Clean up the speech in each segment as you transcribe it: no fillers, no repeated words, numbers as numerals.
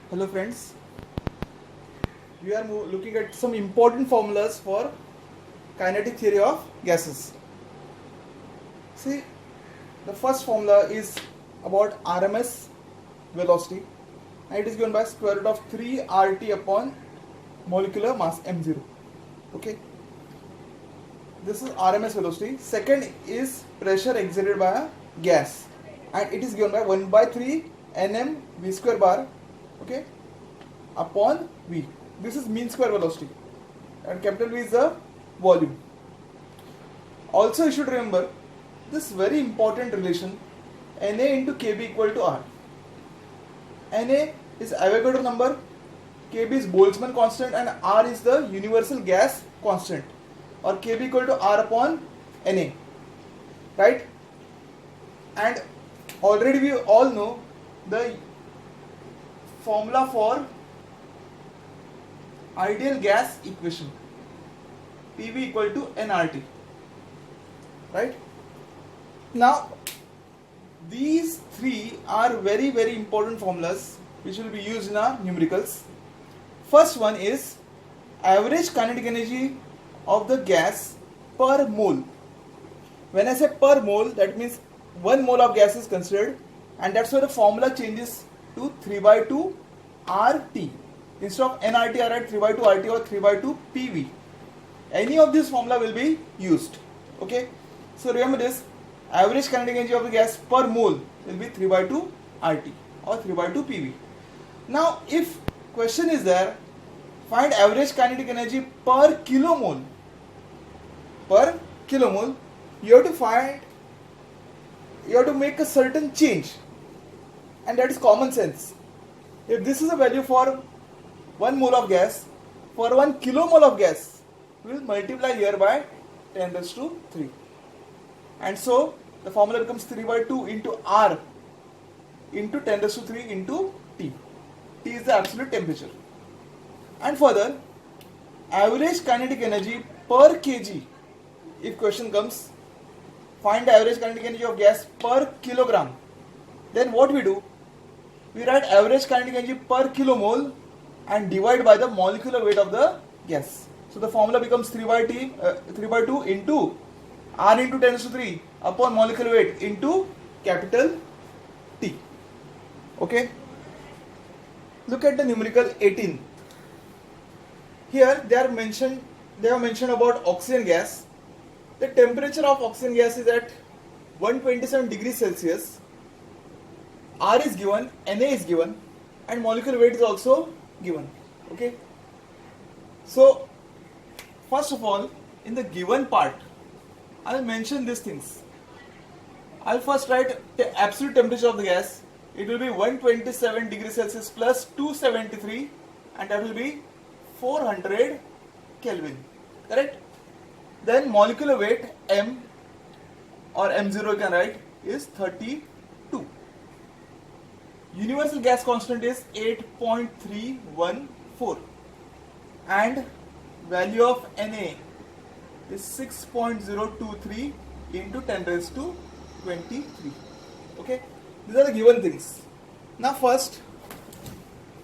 Hello friends, we are looking at some important formulas for kinetic theory of gases. See, the first formula is about RMS velocity and it is given by square root of 3 RT upon molecular mass m0. Okay, this is RMS velocity. Second is pressure exerted by a gas and it is given by 1 by 3 Nm v square bar, okay, upon V. This is mean square velocity and capital V is the volume. Also you should remember this very important relation Na into Kb equal to R. Na is Avogadro number, Kb is Boltzmann constant and R is the universal gas constant, or Kb equal to R upon Na, right? And already we all know the formula for ideal gas equation, PV equal to nRT, right? Now these three are very important formulas which will be used in our numericals. First one is average kinetic energy of the gas per mole. When I say per mole, that means 1 mole of gas is considered, and that's why the formula changes to 3 by 2 RT. Instead of nRT, I write 3 by 2 RT or 3 by 2 PV. Any of this formula will be used. Okay, so remember this, average kinetic energy of the gas per mole will be 3 by 2 RT or 3 by 2 PV. Now if question is there, find average kinetic energy per kilomole. Per kilomole, you have to make a certain change, and that is common sense. If this is a value for 1 mole of gas, for 1 kilomole of gas, we will multiply here by 10 raised to 3. And so the formula becomes 3 by 2 into R into 10 raised to 3 into T. T is the absolute temperature. And further, average kinetic energy per kg. If question comes, find the average kinetic energy of gas per kilogram, then what we do? We write average kinetic energy per kilomole and divide by the molecular weight of the gas. So the formula becomes 3 by 2 into R into 10 to 3 upon molecular weight into capital T. Okay. Look at the numerical 18. Here they have mentioned about oxygen gas. The temperature of oxygen gas is at 127 degrees Celsius. R is given, Na is given, and molecular weight is also given. Okay. So first of all, in the given part, I will mention these things. I will first write the absolute temperature of the gas. It will be 127 degrees Celsius plus 273, and that will be 400 Kelvin. Correct? Then molecular weight M or M0 you can write is 32. Universal gas constant is 8.314 and value of Na is 6.023 into 10 raised to 23. Okay, these are the given things. Now first,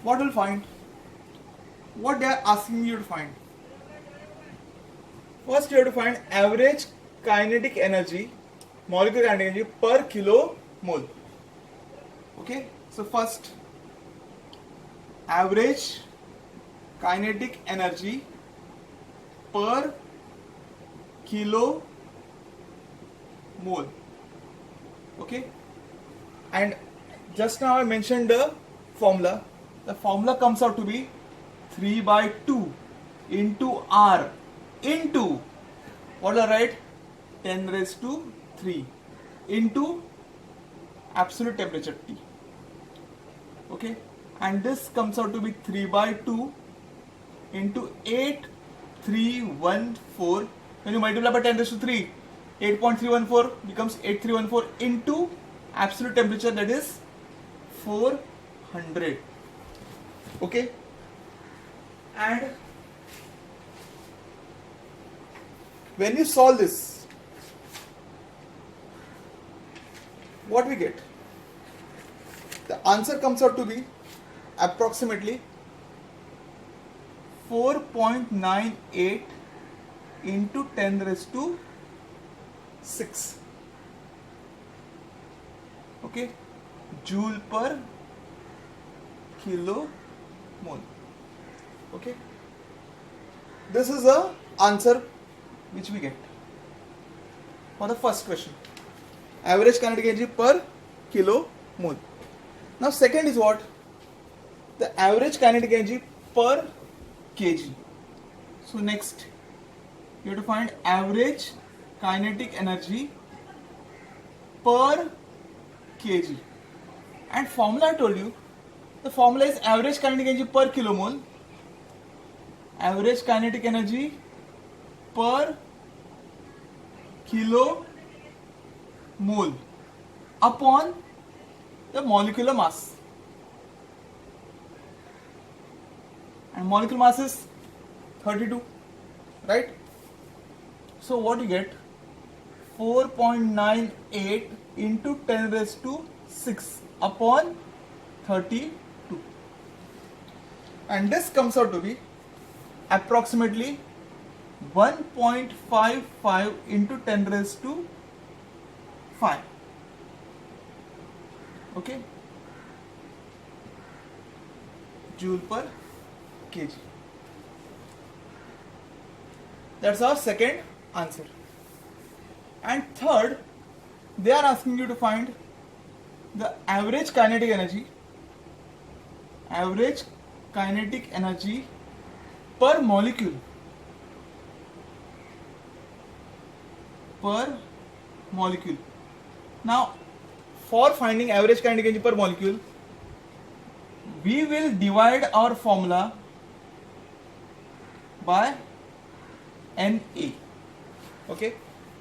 what we'll find? What they are asking you to find? First you have to find average kinetic energy, molecular kinetic energy per kilomole. Okay, so first, average kinetic energy per kilomole. Okay, and just now I mentioned the formula. The formula comes out to be 3 by 2 into R into, what will I write? 10 raised to 3 into absolute temperature T. Okay, and this comes out to be 3 by 2 into 8314. When you multiply by 10 raised to 3, 8.314 becomes 8314 into absolute temperature, that is 400. Okay, and when you solve this, what we get? The answer comes out to be approximately 4.98 into 10 raised to 6. Okay, joule per kilo mole. Okay, this is the answer which we get for the first question. Average kinetic energy per kilo mole. Now second is what? The average kinetic energy per kg. So next you have to find average kinetic energy per kg. And formula I told you, the formula is average kinetic energy per kilomole, average kinetic energy per kilomole upon the molecular mass. And molecular mass is 32, right? So what you get? 4.98 into 10 raised to 6 upon 32. And this comes out to be approximately 1.55 into 10 raised to 5. Okay, joule per kg. That's our second answer. And third, they are asking you to find the average kinetic energy per molecule Now for finding average kinetic energy per molecule, we will divide our formula by Na. Okay,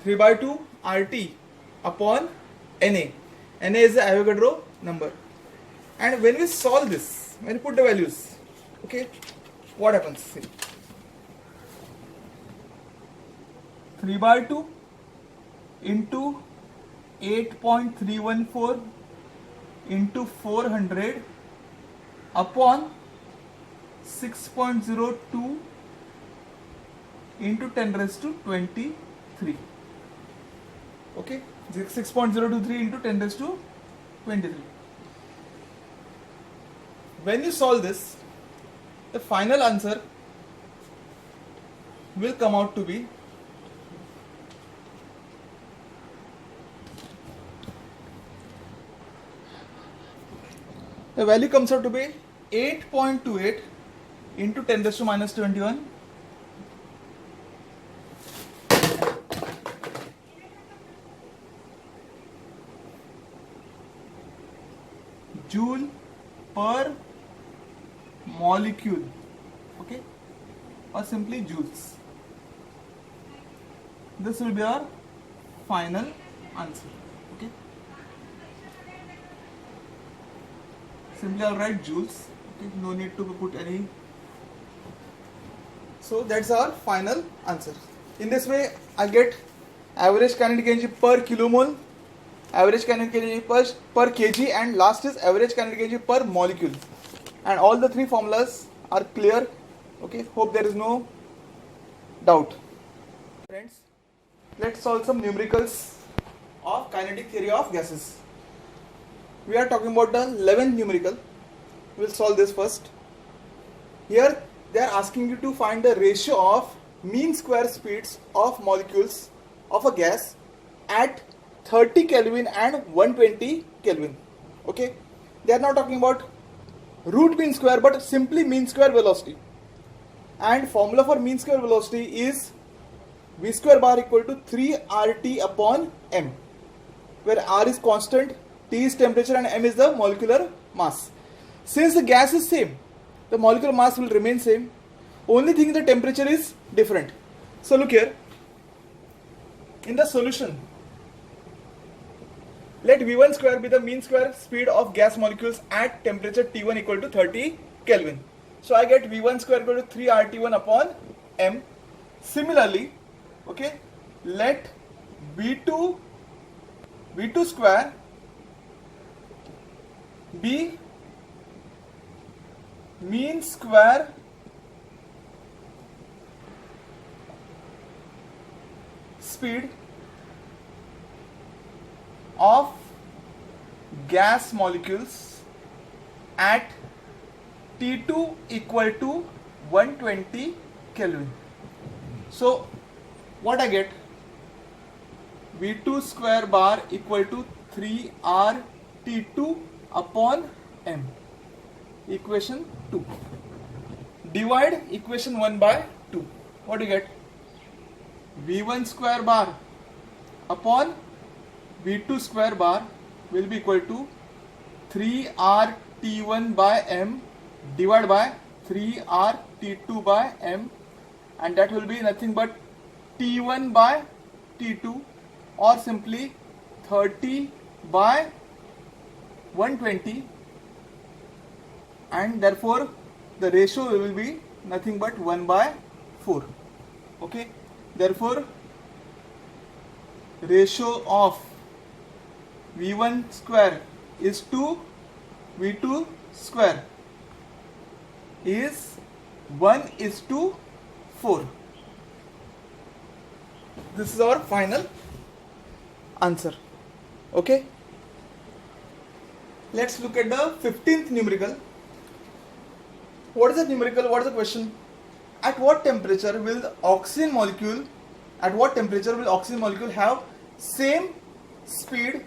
3 by 2 RT upon Na. Na is the Avogadro number. And when we solve this, when we put the values, okay, what happens? See, 3 by 2 into 8.314 into 400 upon 6.02 into 10 raised to 23. Okay, 6.023 into 10 raised to 23. When you solve this, the final answer will come out to be the value comes out to be 8.28 into 10 raised to minus 21 joule per molecule, okay, or simply joules. This will be our final answer. Okay, simply I'll write joules. Okay, no need to put any. So that's our final answer. In this way, I get average kinetic energy per kilomole, average kinetic energy per kg, and last is average kinetic energy per molecule. And all the three formulas are clear. Okay, hope there is no doubt. Friends, let's solve some numericals of kinetic theory of gases. We are talking about the 11th numerical. We'll solve this first. Here they are asking you to find the ratio of mean square speeds of molecules of a gas at 30 Kelvin and 120 Kelvin. Okay, they are not talking about root mean square but simply mean square velocity. And formula for mean square velocity is V square bar equal to 3 RT upon M, where R is constant, T is temperature, and M is the molecular mass. Since the gas is same, the molecular mass will remain same. Only thing, the temperature is different. So look here, in the solution, let V1 square be the mean square speed of gas molecules at temperature T1 equal to 30 Kelvin. So I get V1 square equal to 3 RT1 upon M. Similarly, okay, let V2 square be mean square speed of gas molecules at T2 equal to 120 Kelvin. So what I get? V2 square bar equal to 3R T2 upon M. Equation 2. Divide equation 1 by 2. What do you get? V1 square bar upon V2 square bar will be equal to 3R T1 by M divided by 3R T2 by M, and that will be nothing but T1 by T2, or simply 30 by 120, and therefore the ratio will be nothing but 1 by 4. Okay, therefore ratio of V1 square is to V2 square is 1:4. This is our final answer. Okay, let's look at the 15th numerical. What is the numerical? What is the question? At what temperature will the oxygen molecule have same speed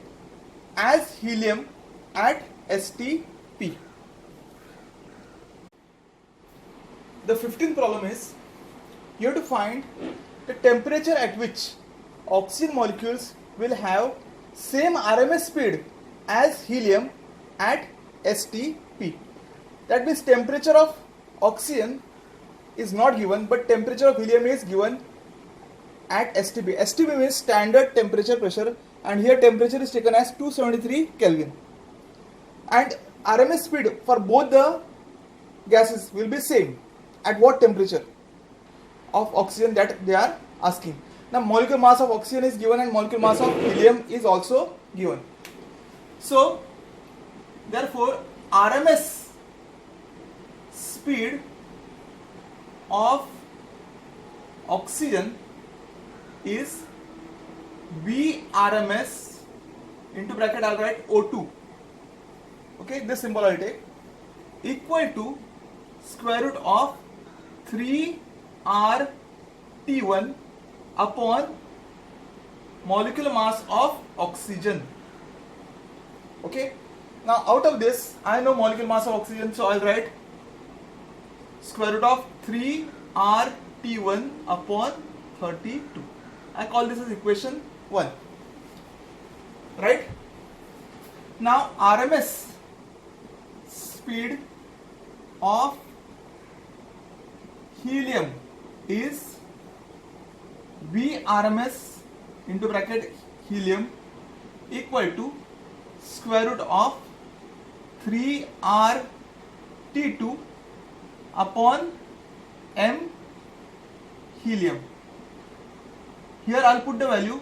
as helium at STP? The 15th problem is you have to find the temperature at which oxygen molecules will have same RMS speed as helium at STP. That means temperature of oxygen is not given, but temperature of helium is given at STP. STP means standard temperature pressure, and here temperature is taken as 273 Kelvin. And RMS speed for both the gases will be same. At what temperature of oxygen that they are asking. Now molecular mass of oxygen is given and molecular mass of helium is also given. So therefore RMS speed of oxygen is VRMS into bracket I'll write O2. Okay, this symbol I'll take, equal to square root of 3R T1 upon molecular mass of oxygen. Okay, now out of this I know molecular mass of oxygen, so I'll write square root of 3R T1 upon 32. I call this as equation 1. Right? Now RMS speed of helium is VRMS into bracket helium equal to square root of 3R T2 upon M helium. Here I'll put the value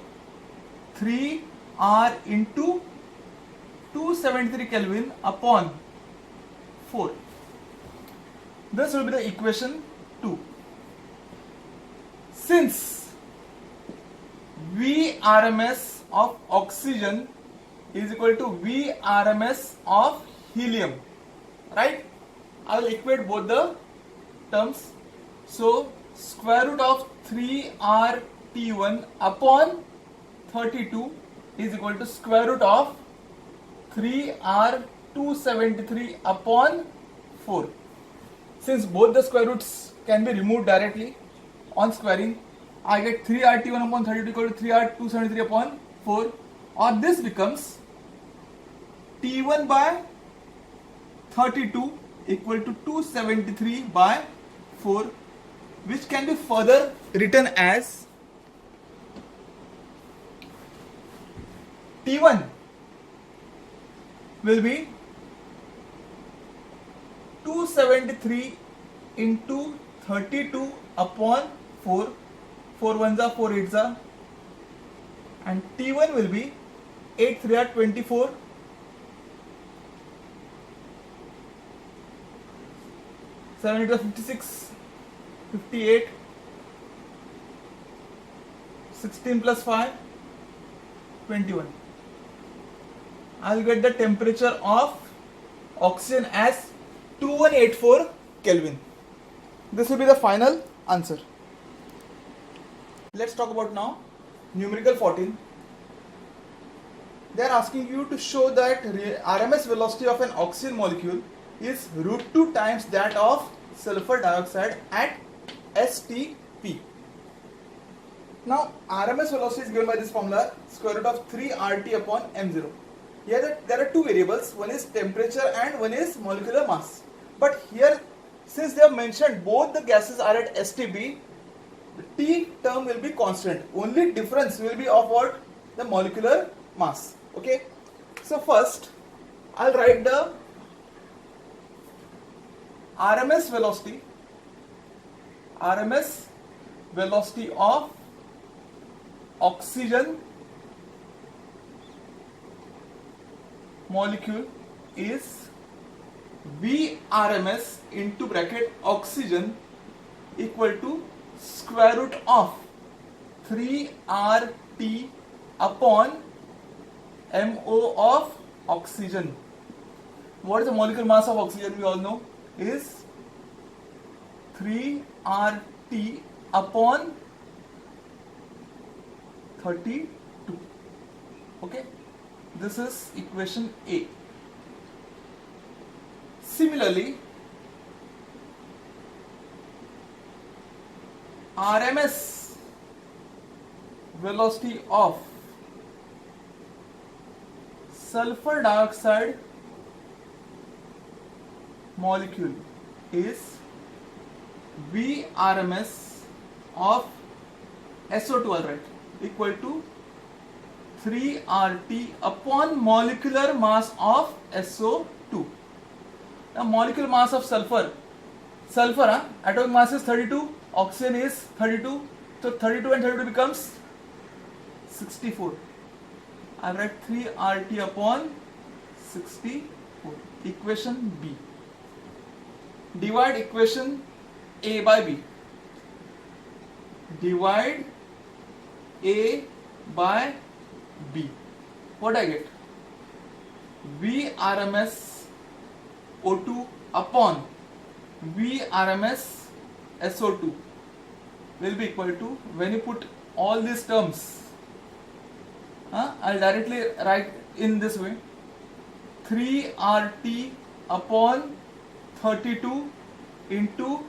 3R into 273 Kelvin upon 4. This will be the equation 2. Since VRMS of oxygen is equal to VRMS of helium, right? I will equate both the terms. So square root of 3R T1 upon 32 is equal to square root of 3R 273 upon 4. Since both the square roots can be removed directly on squaring, I get 3R T1 upon 32 equal to 3R 273 upon 4, or this becomes T1 by 32 equal to 273 by 4, which can be further written as T1 will be 273 into 32 upon 4, 4 ones are 4 eights are, and T1 will be 8 3 are 24 7 into 56, 58, 16 plus 5, 21. I'll get the temperature of oxygen as 2184 Kelvin. This will be the final answer. Let's talk about now numerical 14. They are asking you to show that RMS velocity of an oxygen molecule is √2 times that of sulfur dioxide at STP. Now RMS velocity is given by this formula, square root of 3 RT upon M0. Here there are two variables, one is temperature and one is molecular mass. But here, since they have mentioned both the gases are at STP, the T term will be constant. Only difference will be of what? The molecular mass. Okay. So first, I'll write the RMS velocity of oxygen molecule is VRMS into bracket oxygen equal to square root of 3RT upon MO of oxygen. What is the molecular mass of oxygen? We all know is 3RT upon 32. Okay, this is equation A. Similarly, RMS velocity of sulfur dioxide molecule is VRMS of SO2, alright, equal to 3RT upon molecular mass of SO2. Now molecular mass of sulfur, atomic mass is 32, oxygen is 32, so 32 and 32 becomes 64. I will write 3RT upon 64, equation B. Divide equation A by B. Divide A by B. What I get? VRMS O2 upon VRMS SO2 will be equal to, when you put all these terms, I'll directly write in this way, 3RT upon 32 into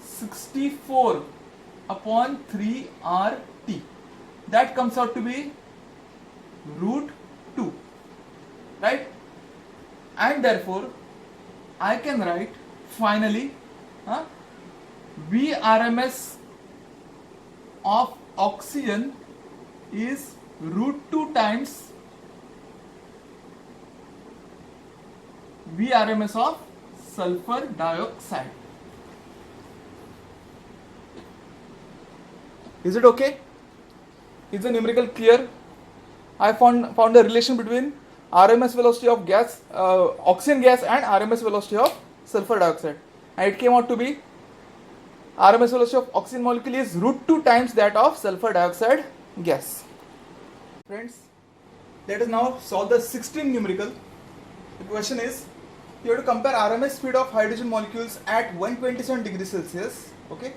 64 upon 3RT. That comes out to be √2, right? And therefore I can write finally VRMS of oxygen is √2 times VRMS of sulfur dioxide. Is it okay? Is the numerical clear? I found a relation between RMS velocity of gas, oxygen gas, and RMS velocity of sulfur dioxide, and it came out to be RMS velocity of oxygen molecule is √2 times that of sulfur dioxide gas. Friends, let us now solve the 16th numerical. The question is, you have to compare RMS speed of hydrogen molecules at 127 degrees Celsius, okay,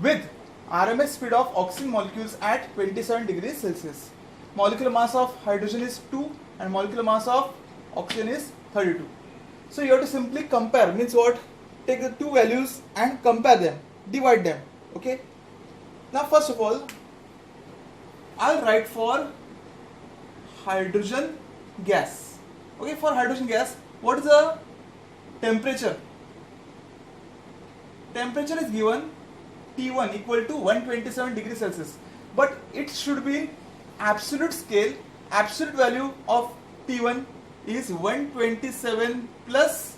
with RMS speed of oxygen molecules at 27 degrees Celsius. Molecular mass of hydrogen is 2 and molecular mass of oxygen is 32. So you have to simply compare, means what? Take the two values and compare them, divide them, okay. Now first of all, I'll write for hydrogen gas. Okay, for hydrogen gas, what is the temperature? Temperature is given T1 equal to 127 degrees Celsius, but it should be in absolute scale. Absolute value of T1 is 127 plus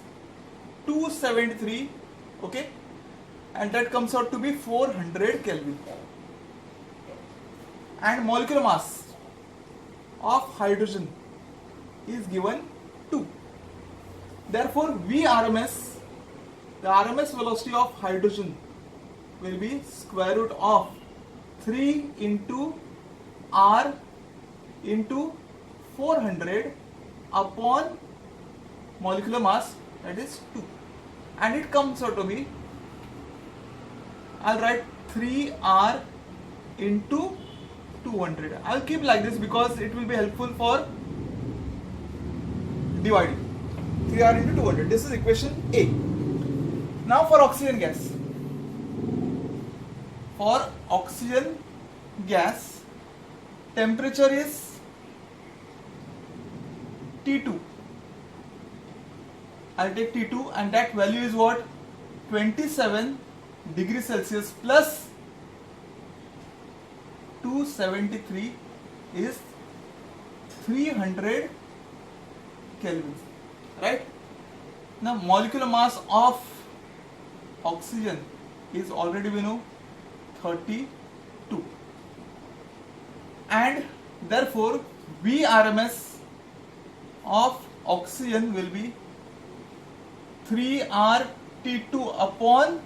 273, okay, and that comes out to be 400 Kelvin. And molecular mass of hydrogen is given 2. Therefore VRMS the RMS velocity of hydrogen will be square root of 3 into R into 400 upon molecular mass, that is 2, and it comes out to be, I'll write 3R into 200. I'll keep like this because it will be helpful for dividing. 3R into 200. This is equation A. Now for oxygen gas. For oxygen gas, temperature is T2. I'll take T2 and that value is what? 27 degrees Celsius plus 273 is 300 Kelvin. Right? Now molecular mass of oxygen is already we know 32, and therefore Vrms of oxygen will be 3RT2 upon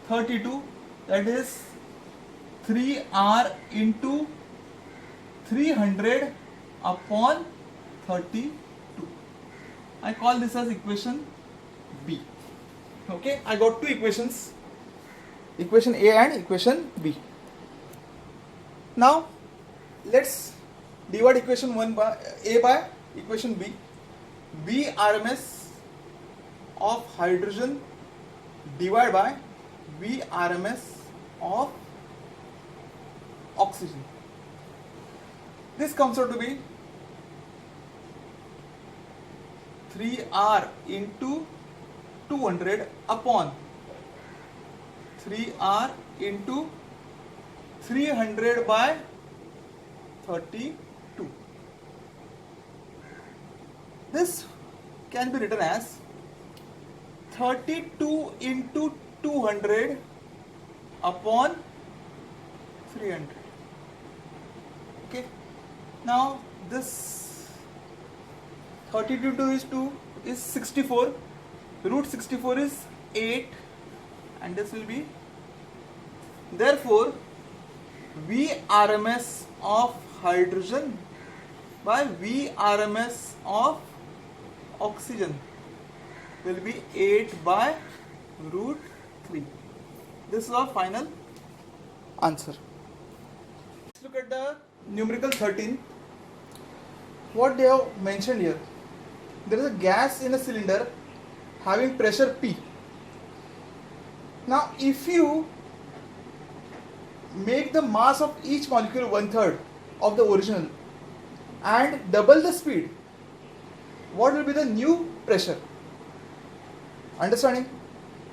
32, that is 3R into 300 upon 32. I call this as equation B. Okay, I got two equations, equation A and equation B. Now let's divide equation A by equation B. Vrms of hydrogen divided by Vrms of oxygen. This comes out to be 3R into 200 upon 3R into 300 by 32. This can be written as 32 into 200 upon 300. Okay. Now this 32 is 2 is 64. Root 64 is 8, and this will be, therefore Vrms of hydrogen by Vrms of oxygen will be 8 by root 3. This is our final answer. Let's look at the numerical 13. What they have mentioned here, there is a gas in a cylinder having pressure P. Now if you make the mass of each molecule 1/3 of the original and double the speed, what will be the new pressure? Understanding?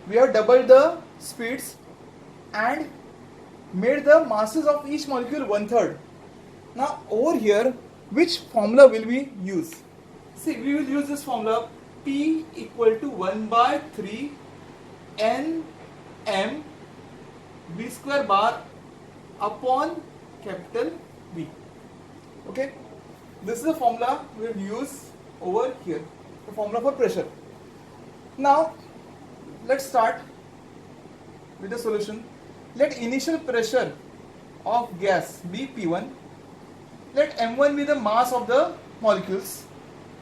We have doubled the speeds and made the masses of each molecule 1/3. Now over here, which formula will we use? See, we will use this formula, P equal to 1 by 3 N M V square bar upon capital V. Okay, this is the formula we will use over here, the formula for pressure. Now let's start with the solution. Let initial pressure of gas be P1. Let M1 be the mass of the molecules,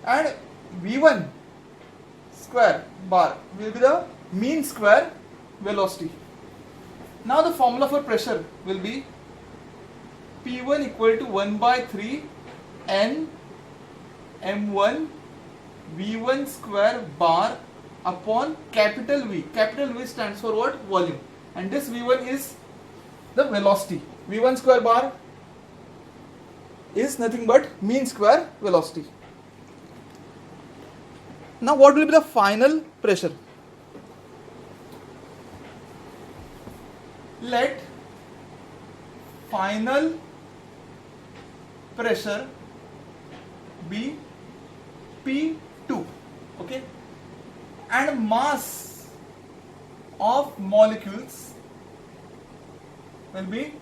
and V1 square bar will be the mean square velocity. Now the formula for pressure will be P1 equal to 1 by 3 N M1 V1 square bar upon capital V. Capital V stands for what? Volume. And this V1 is the velocity. V1 square bar is nothing but mean square velocity. Now what will be the final pressure? Let final pressure be P2, okay, and mass of molecules will be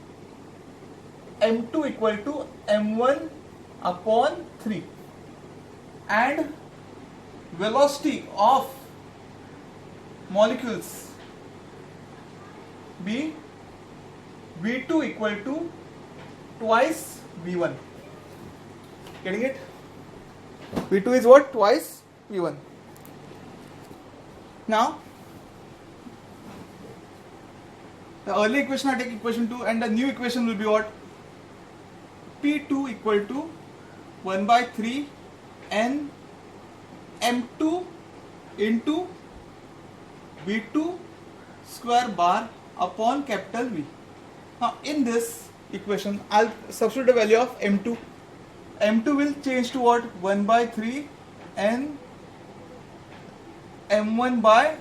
M2 equal to M1 upon 3, and velocity of molecules be V2 equal to twice V1. Getting it? V2 is what? Twice V1. Now the early equation I take equation 2 and the new equation will be what? P2 equal to 1 by 3 n m2 into V2 square bar upon capital V. Now in this equation I'll substitute the value of m2. m2 will change to what? 1 by 3 n m1 by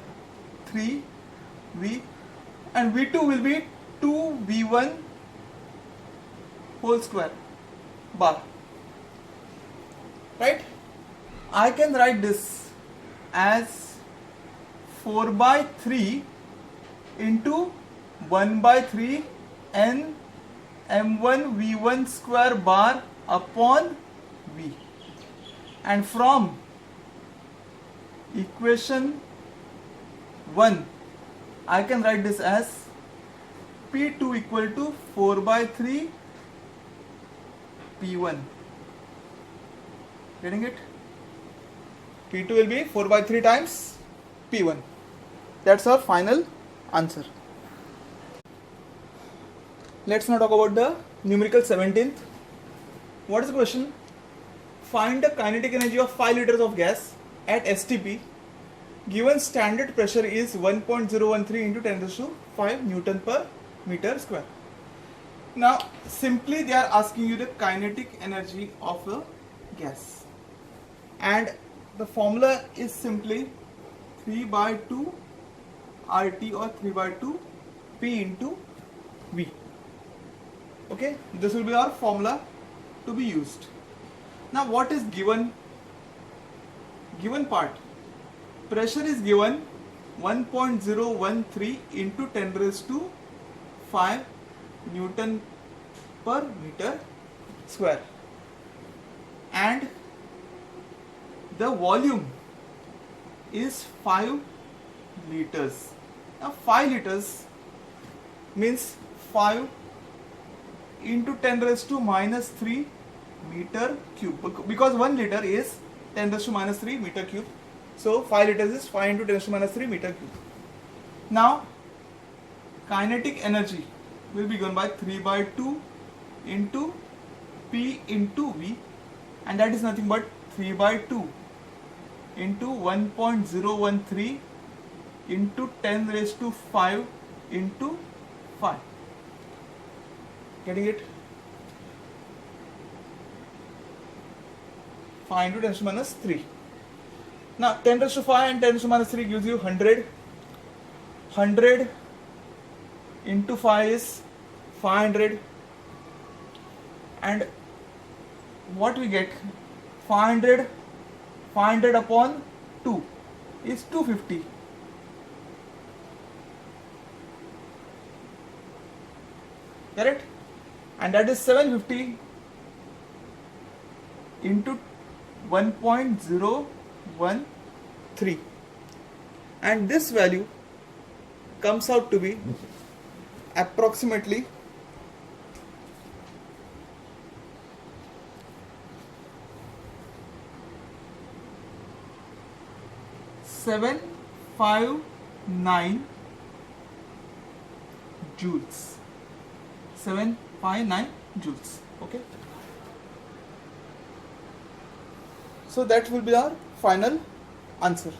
3 V, and V2 will be 2 V1 whole square bar. Right? I can write this as 4 by 3 into 1 by 3 n m1 V1 square bar upon V, and from equation 1 I can write this as P2 equal to 4 by 3 P1. Getting it? P2 will be 4 by 3 times P1. That's our final answer. Let's now talk about the numerical 17th. What is the question? Find the kinetic energy of 5 liters of gas at STP given standard pressure is 1.013 into 10 raised to 5 Newton per meter square. Now simply they are asking you the kinetic energy of a gas, and the formula is simply 3 by 2 RT or 3 by 2 P into V. Okay, this will be our formula to be used. Now what is given? Given part, pressure is given 1.013 into 10 raised to 5 Newton per meter square, and the volume is 5 liters. Now 5 liters means 5 into 10 raised to minus 3 meter cube, because 1 liter is 10 raised to minus 3 meter cube. So 5 liters is 5 into 10 raised to minus 3 meter cube. Now kinetic energy will be given by 3 by 2 into P into V, and that is nothing but 3 by 2 into 1.013 into 10 raised to 5 into 5. Getting it? 5 into 10 raised to minus 3. Now 10 raised to 5 and 10 raised to minus 3 gives you 100. 100 into 5 is 500, and what we get? 500 upon 2 is 250. Correct? And that is 750 into 1.013, and this value comes out to be approximately 759 joules. 759 joules. Okay. So that will be our final answer.